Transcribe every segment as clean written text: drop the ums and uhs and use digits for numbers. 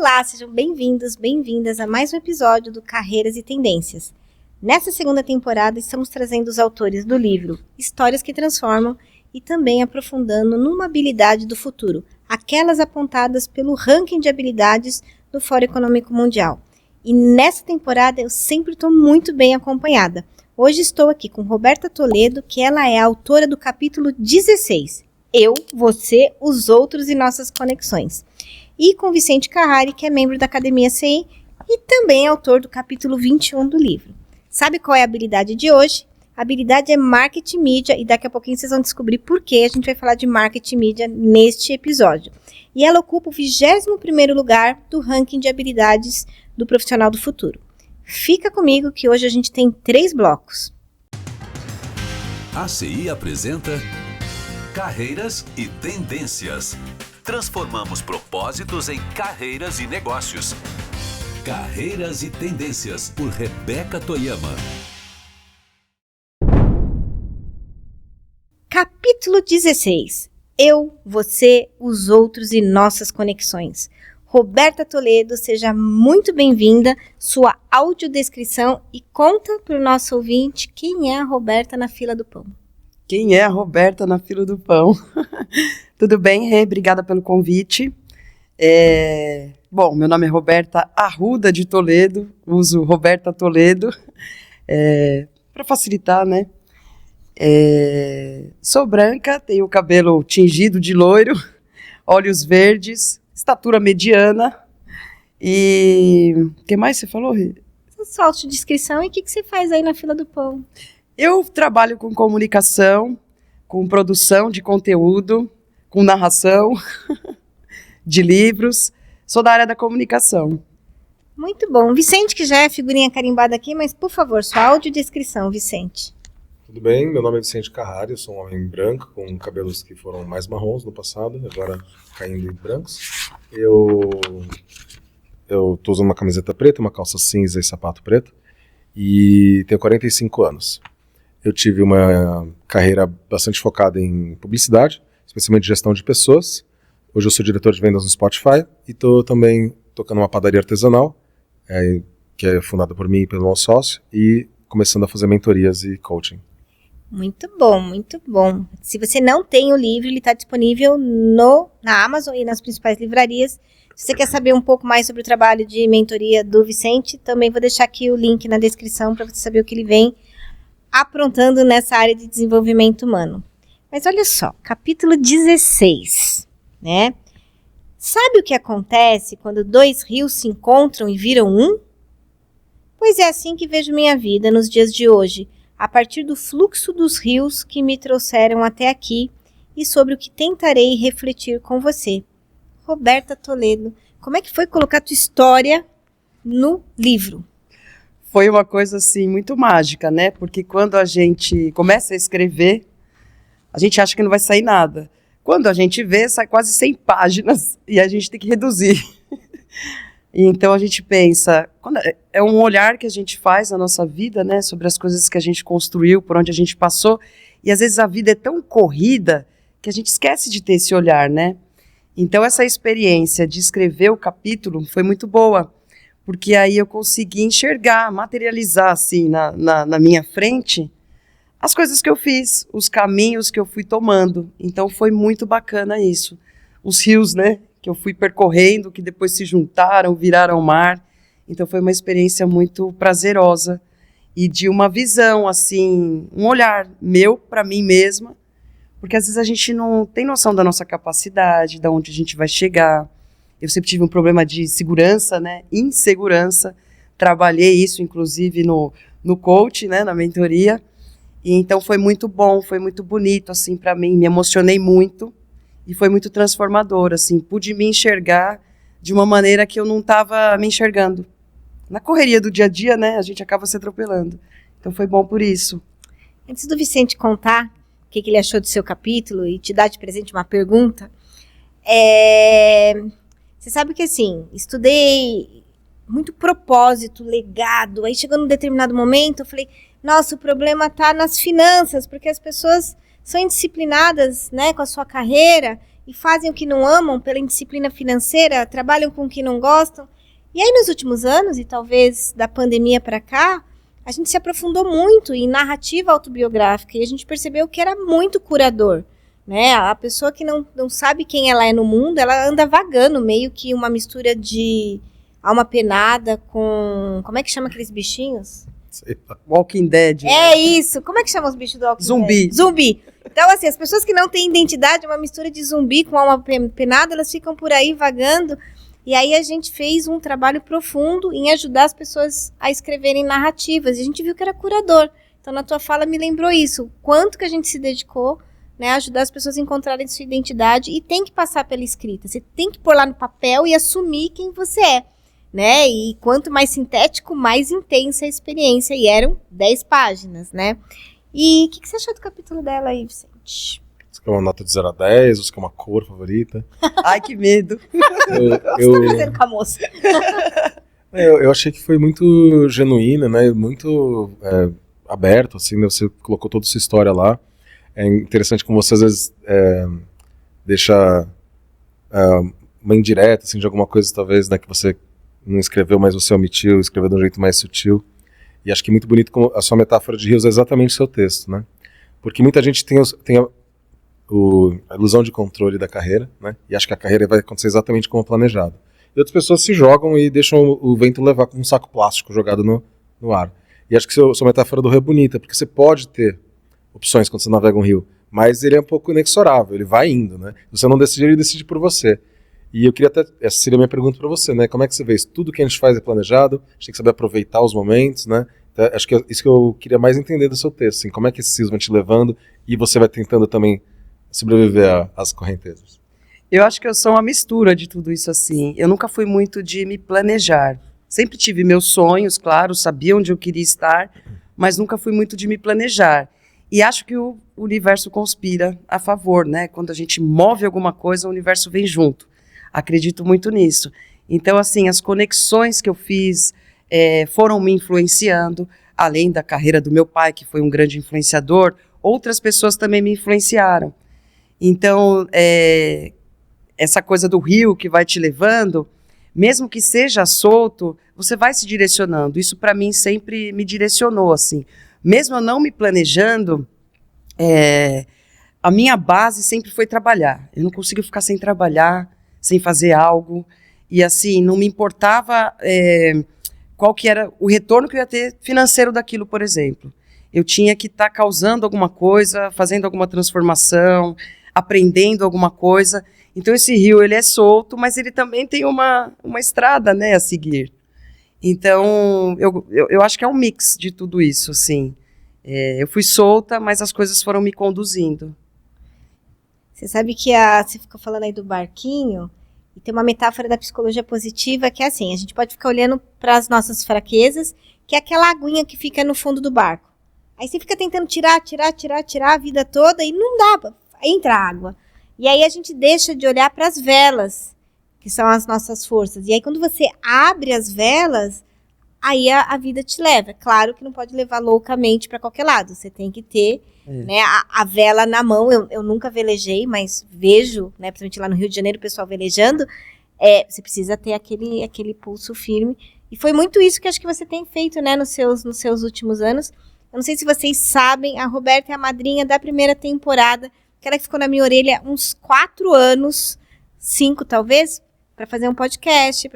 Olá, sejam bem-vindos, bem-vindas a mais um episódio do Carreiras e Tendências. Nessa segunda temporada, estamos trazendo os autores do livro Histórias que Transformam e também aprofundando numa habilidade do futuro, aquelas apontadas pelo ranking de habilidades do Fórum Econômico Mundial. E nessa temporada eu sempre estou muito bem acompanhada. Hoje estou aqui com Roberta Toledo, que ela é a autora do capítulo 16, Eu, Você, Os Outros e Nossas Conexões. E com Vicente Carrari, que é membro da Academia CI e também é autor do capítulo 21 do livro. Sabe qual é a habilidade de hoje? A habilidade é Marketing Mídia e daqui a pouquinho vocês vão descobrir por que a gente vai falar de Marketing Mídia neste episódio. E ela ocupa o 21º lugar do ranking de habilidades do profissional do futuro. Fica comigo que hoje a gente tem 3 blocos. A CI apresenta Carreiras e Tendências. Transformamos propósitos em carreiras e negócios. Carreiras e Tendências, por Rebeca Toyama. Capítulo 16. Eu, Você, Os Outros e Nossas Conexões. Roberta Toledo, seja muito bem-vinda, sua audiodescrição e conta para o nosso ouvinte quem é a Roberta na fila do pão. Quem é a Roberta na fila do pão? Tudo bem, Rê? Obrigada pelo convite. Bom, meu nome é Roberta Arruda de Toledo, uso Roberta Toledo, para facilitar, né? Sou branca, tenho o cabelo tingido de loiro, olhos verdes, estatura mediana e... O que mais você falou, Rê? Sua autodescrição e o que você faz aí na fila do pão? Eu trabalho com comunicação, com produção de conteúdo, com narração de livros. Sou da área da comunicação. Muito bom. Vicente, que já é figurinha carimbada aqui, mas por favor, sua audiodescrição, Vicente. Tudo bem, meu nome é Vicente Carrari, eu sou um homem branco, com cabelos que foram mais marrons no passado, agora caindo em brancos. Eu tô usando uma camiseta preta, uma calça cinza e sapato preto, e tenho 45 anos. Eu tive uma carreira bastante focada em publicidade, especialmente gestão de pessoas. Hoje eu sou diretor de vendas no Spotify e estou também tocando uma padaria artesanal, que é fundada por mim e pelo meu sócio, e começando a fazer mentorias e coaching. Muito bom, muito bom. Se você não tem o livro, ele está disponível na Amazon e nas principais livrarias. Se você quer saber um pouco mais sobre o trabalho de mentoria do Vicente, também vou deixar aqui o link na descrição para você saber o que ele vem aprontando nessa área de desenvolvimento humano. Mas olha só, capítulo 16, né? Sabe o que acontece quando 2 rios se encontram e viram um? Pois é assim que vejo minha vida nos dias de hoje, a partir do fluxo dos rios que me trouxeram até aqui e sobre o que tentarei refletir com você. Roberta Toledo, como é que foi colocar tua história no livro? Foi uma coisa, assim, muito mágica, né? Porque quando a gente começa a escrever, a gente acha que não vai sair nada. Quando a gente vê, sai quase 100 páginas e a gente tem que reduzir. E então a gente pensa, é um olhar que a gente faz na nossa vida, né? Sobre as coisas que a gente construiu, por onde a gente passou. E às vezes a vida é tão corrida que a gente esquece de ter esse olhar, né? Então essa experiência de escrever o capítulo foi muito boa. Porque aí eu consegui enxergar, materializar assim na minha frente as coisas que eu fiz, os caminhos que eu fui tomando. Então foi muito bacana isso. Os rios, né, que eu fui percorrendo, que depois se juntaram, viraram mar. Então foi uma experiência muito prazerosa e de uma visão, assim, um olhar meu para mim mesma. Porque às vezes a gente não tem noção da nossa capacidade, de onde a gente vai chegar. Eu sempre tive um problema de segurança, né? Insegurança. Trabalhei isso, inclusive, no coach, né? Na mentoria. E então foi muito bom, foi muito bonito, assim, para mim. Me emocionei muito e foi muito transformador, assim. Pude me enxergar de uma maneira que eu não estava me enxergando. Na correria do dia a dia, né? A gente acaba se atropelando. Então foi bom por isso. Antes do Vicente contar o que ele achou do seu capítulo e te dar de presente uma pergunta, você sabe que, assim, estudei muito propósito, legado. Aí chegou num determinado momento, eu falei, nossa, o problema está nas finanças, porque as pessoas são indisciplinadas, né, com a sua carreira e fazem o que não amam pela indisciplina financeira, trabalham com o que não gostam. E aí, nos últimos anos, e talvez da pandemia para cá, a gente se aprofundou muito em narrativa autobiográfica e a gente percebeu que era muito curador, né? A pessoa que não sabe quem ela é no mundo, ela anda vagando, meio que uma mistura de alma penada com... Como é que chama aqueles bichinhos? Walking Dead. É isso. Como é que chama os bichos do Walking Zumbi. Dead? Zumbi. Então, assim, as pessoas que não têm identidade, uma mistura de zumbi com alma penada, elas ficam por aí vagando. E aí a gente fez um trabalho profundo em ajudar as pessoas a escreverem narrativas. E a gente viu que era curador. Então, na tua fala me lembrou isso. O quanto que a gente se dedicou, né, a ajudar as pessoas a encontrarem sua identidade. E tem que passar pela escrita. Você tem que pôr lá no papel e assumir quem você é. Né? E quanto mais sintético, mais intensa a experiência. E eram 10 páginas, né? E o que você achou do capítulo dela aí, Vicente? Você quer uma nota de 0 a 10? Você quer uma cor favorita? Ai, que medo. Eu estou fazendo com a moça. Eu achei que foi muito genuína, né? Muito aberto, assim, né? Você colocou toda a sua história lá. É interessante como você às vezes deixa uma indireta, assim, de alguma coisa talvez, né, que você não escreveu, mas você omitiu, escreveu de um jeito mais sutil. E acho que muito bonito como a sua metáfora de rios é exatamente o seu texto, né? Porque muita gente tem a ilusão de controle da carreira, né? E acha que a carreira vai acontecer exatamente como planejado. E outras pessoas se jogam e deixam o vento levar como um saco plástico jogado no ar. E acho que sua metáfora do rio é bonita, porque você pode ter opções quando você navega um rio, mas ele é um pouco inexorável, ele vai indo, né? Se você não decidir, ele decide por você. E eu queria até, essa seria a minha pergunta para você, né? Como é que você vê isso? Tudo que a gente faz é planejado, a gente tem que saber aproveitar os momentos, né? Então, acho que é isso que eu queria mais entender do seu texto, assim, como é que esses rios vão te levando e você vai tentando também sobreviver às correntezas. Eu acho que eu sou uma mistura de tudo isso, assim. Eu nunca fui muito de me planejar. Sempre tive meus sonhos, claro, sabia onde eu queria estar, mas nunca fui muito de me planejar. E acho que o universo conspira a favor, né? Quando a gente move alguma coisa, o universo vem junto. Acredito muito nisso. Então, assim, as conexões que eu fiz foram me influenciando, além da carreira do meu pai, que foi um grande influenciador, outras pessoas também me influenciaram. Então, essa coisa do rio que vai te levando, mesmo que seja solto, você vai se direcionando. Isso, para mim, sempre me direcionou, assim. Mesmo eu não me planejando, a minha base sempre foi trabalhar. Eu não consigo ficar sem trabalhar, sem fazer algo, e assim, não me importava qual que era o retorno que eu ia ter financeiro daquilo, por exemplo. Eu tinha que estar causando alguma coisa, fazendo alguma transformação, aprendendo alguma coisa. Então esse rio, ele é solto, mas ele também tem uma estrada, né, a seguir. Então, eu acho que é um mix de tudo isso, assim. Eu fui solta, mas as coisas foram me conduzindo. Você sabe que você ficou falando aí do barquinho, e tem uma metáfora da psicologia positiva que é assim, a gente pode ficar olhando para as nossas fraquezas, que é aquela aguinha que fica no fundo do barco. Aí você fica tentando tirar a vida toda e não dá, entra água. E aí a gente deixa de olhar para as velas, que são as nossas forças. E aí quando você abre as velas, aí a vida te leva. Claro que não pode levar loucamente para qualquer lado. Você tem que ter né, a vela na mão. Eu nunca velejei, mas vejo, né, principalmente lá no Rio de Janeiro, o pessoal velejando. Você precisa ter aquele pulso firme. E foi muito isso que acho que você tem feito, né, nos seus últimos anos. Eu não sei se vocês sabem, a Roberta é a madrinha da primeira temporada, que ela ficou na minha orelha uns 4 anos, 5 talvez, para fazer um podcast,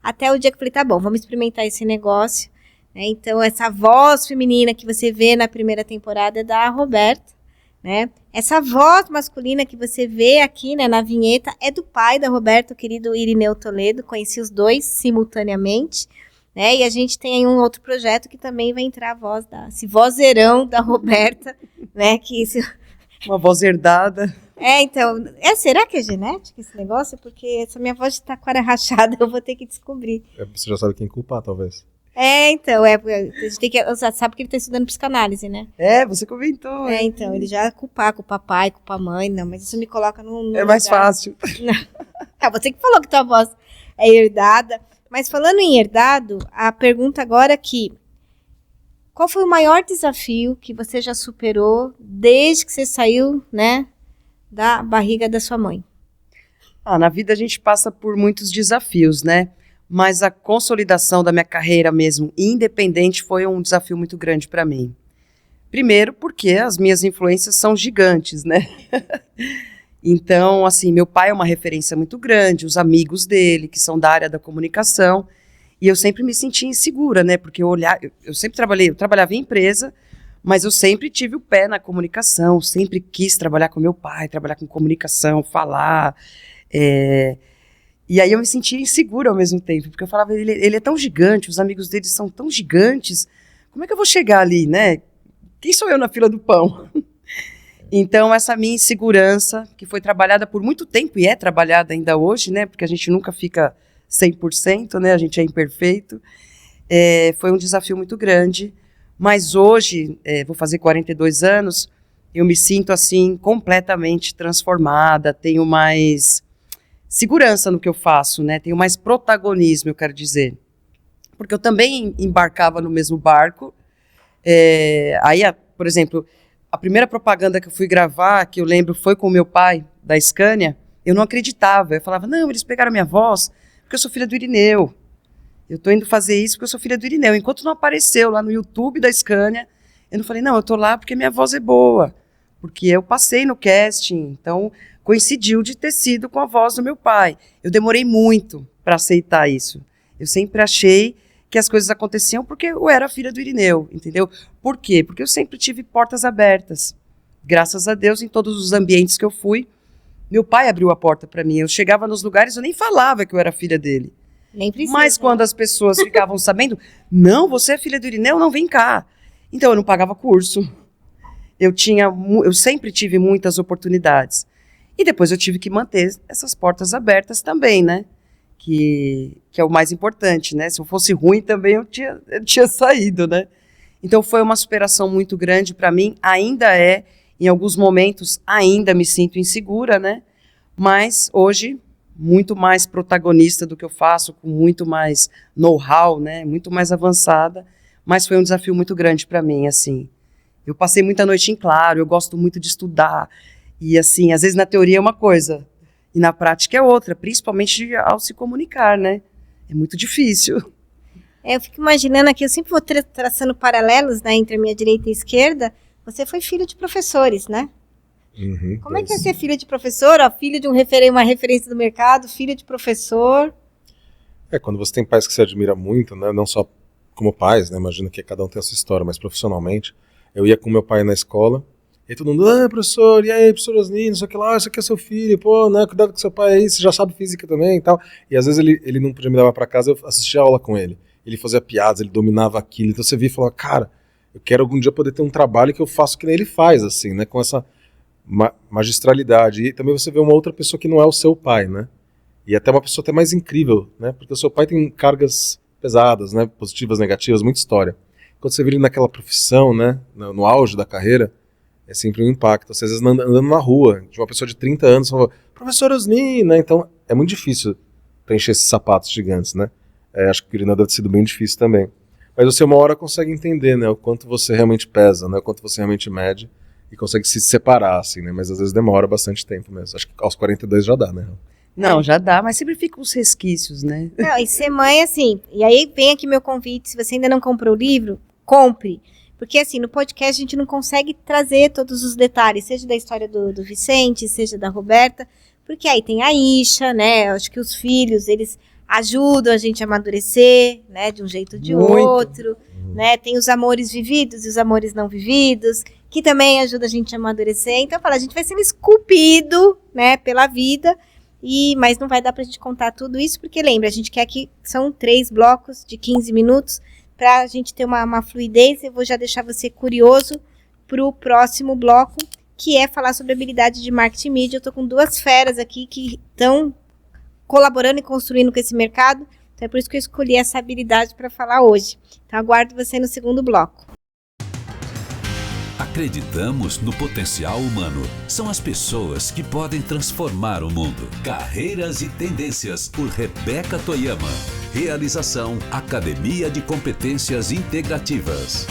até o dia que eu falei, tá bom, vamos experimentar esse negócio. Então, essa voz feminina que você vê na primeira temporada é da Roberta, né? Essa voz masculina que você vê aqui, né, na vinheta é do pai da Roberta, o querido Irineu Toledo, conheci os dois simultaneamente, né? E a gente tem aí um outro projeto que também vai entrar a voz esse vozeirão da Roberta, né? Uma voz herdada. Então, será que é genética esse negócio? Porque essa minha voz de taquara rachada eu vou ter que descobrir. Você já sabe quem culpar, talvez. Então, a gente tem que, você sabe que ele está estudando psicanálise, né? Você comentou. Então, ele já culpa pai, culpa mãe, não, mas isso me coloca no É mais lugar. fácil. Você que falou que tua voz é herdada, mas falando em herdado, a pergunta agora aqui, qual foi o maior desafio que você já superou desde que você saiu, né, da barriga da sua mãe? Na vida a gente passa por muitos desafios, né? Mas a consolidação da minha carreira mesmo, independente, foi um desafio muito grande para mim. Primeiro porque as minhas influências são gigantes, né? Então, assim, meu pai é uma referência muito grande, os amigos dele, que são da área da comunicação, e eu sempre me senti insegura, né? Porque eu sempre eu trabalhava em empresa, mas eu sempre tive o pé na comunicação, sempre quis trabalhar com meu pai, trabalhar com comunicação, falar. E aí eu me sentia insegura ao mesmo tempo, porque eu falava, ele é tão gigante, os amigos dele são tão gigantes, como é que eu vou chegar ali, né? Quem sou eu na fila do pão? Então, essa minha insegurança, que foi trabalhada por muito tempo, e é trabalhada ainda hoje, né? Porque a gente nunca fica 100%, né? A gente é imperfeito. Foi um desafio muito grande. Mas hoje, vou fazer 42 anos, eu me sinto, assim, completamente transformada, tenho mais segurança no que eu faço, né? Tenho mais protagonismo, eu quero dizer. Porque eu também embarcava no mesmo barco. Por exemplo, a primeira propaganda que eu fui gravar, que eu lembro, foi com o meu pai, da Scania, eu não acreditava. Eu falava, não, eles pegaram minha voz, porque eu sou filha do Irineu. Eu tô indo fazer isso porque eu sou filha do Irineu. Enquanto não apareceu lá no YouTube da Scania, eu não falei, não, eu tô lá porque minha voz é boa. Porque eu passei no casting, então coincidiu de ter sido com a voz do meu pai. Eu demorei muito para aceitar isso. Eu sempre achei que as coisas aconteciam porque eu era filha do Irineu, entendeu? Por quê? Porque eu sempre tive portas abertas. Graças a Deus, em todos os ambientes que eu fui, meu pai abriu a porta para mim. Eu chegava nos lugares, eu nem falava que eu era filha dele. Nem precisa. Mas quando as pessoas ficavam sabendo, não, você é filha do Irineu, não, vem cá. Então eu não pagava curso. Eu sempre tive muitas oportunidades. E depois eu tive que manter essas portas abertas também, né? Que é o mais importante, né? Se eu fosse ruim também eu tinha saído, né? Então foi uma superação muito grande para mim, ainda em alguns momentos ainda me sinto insegura, né? Mas hoje muito mais protagonista do que eu faço, com muito mais know-how, né? Muito mais avançada, mas foi um desafio muito grande para mim, assim. Eu passei muita noite em claro, eu gosto muito de estudar, e assim, às vezes na teoria é uma coisa, e na prática é outra, principalmente ao se comunicar, né? É muito difícil. Eu fico imaginando aqui, eu sempre vou traçando paralelos, né, entre a minha direita e a esquerda. Você foi filho de professores, né? Uhum, Como é que é ser filho de professor? Ó, filho de uma referência do mercado, filho de professor. Quando você tem pais que você admira muito, né? Não só como pais, né? Imagino que cada um tem a sua história, mas profissionalmente. Eu ia com meu pai na escola, e aí todo mundo, professor, e aí, professor Osni, não sei o que lá, isso aqui é seu filho, pô, né, cuidado com seu pai aí, você já sabe física também e tal. E às vezes ele não podia me levar pra casa, eu assistia a aula com ele. Ele fazia piadas, ele dominava aquilo, então você via e falava, cara, eu quero algum dia poder ter um trabalho que eu faço que nem ele faz, assim, né, com essa magistralidade. E também você vê uma outra pessoa que não é o seu pai, né, e até uma pessoa até mais incrível, né, porque o seu pai tem cargas pesadas, né, positivas, negativas, muita história. Quando você vê ele naquela profissão, né, no auge da carreira, é sempre um impacto. Você, às vezes, andando na rua, de uma pessoa de 30 anos, fala, professor Osni, né? Então, é muito difícil preencher esses sapatos gigantes, né? Acho que o Irineu deve ter sido bem difícil também. Mas você, uma hora, consegue entender, né? O quanto você realmente pesa, né? O quanto você realmente mede e consegue se separar, assim, né? Mas, às vezes, demora bastante tempo mesmo. Acho que aos 42 já dá, né? Não, já dá, mas sempre ficam os resquícios, né? Não, e ser mãe, assim, e aí vem aqui meu convite, se você ainda não comprou o livro, compre. Porque, assim, no podcast a gente não consegue trazer todos os detalhes, seja da história do Vicente, seja da Roberta, porque aí tem a Isha, né? Eu acho que os filhos, eles ajudam a gente a amadurecer, né? De um jeito ou de outro, né? Tem os amores vividos e os amores não vividos, que também ajudam a gente a amadurecer. Então, a gente vai sendo esculpido, né? Pela vida, mas não vai dar pra gente contar tudo isso, porque lembra, a gente quer que são 3 blocos de 15 minutos, para a gente ter uma fluidez. Eu vou já deixar você curioso para o próximo bloco, que é falar sobre habilidade de marketing mídia. Eu estou com 2 feras aqui que estão colaborando e construindo com esse mercado, então é por isso que eu escolhi essa habilidade para falar hoje. Então aguardo você no segundo bloco. Acreditamos no potencial humano. São as pessoas que podem transformar o mundo. Carreiras e Tendências, por Rebeca Toyama. Realização: Academia de Competências Integrativas.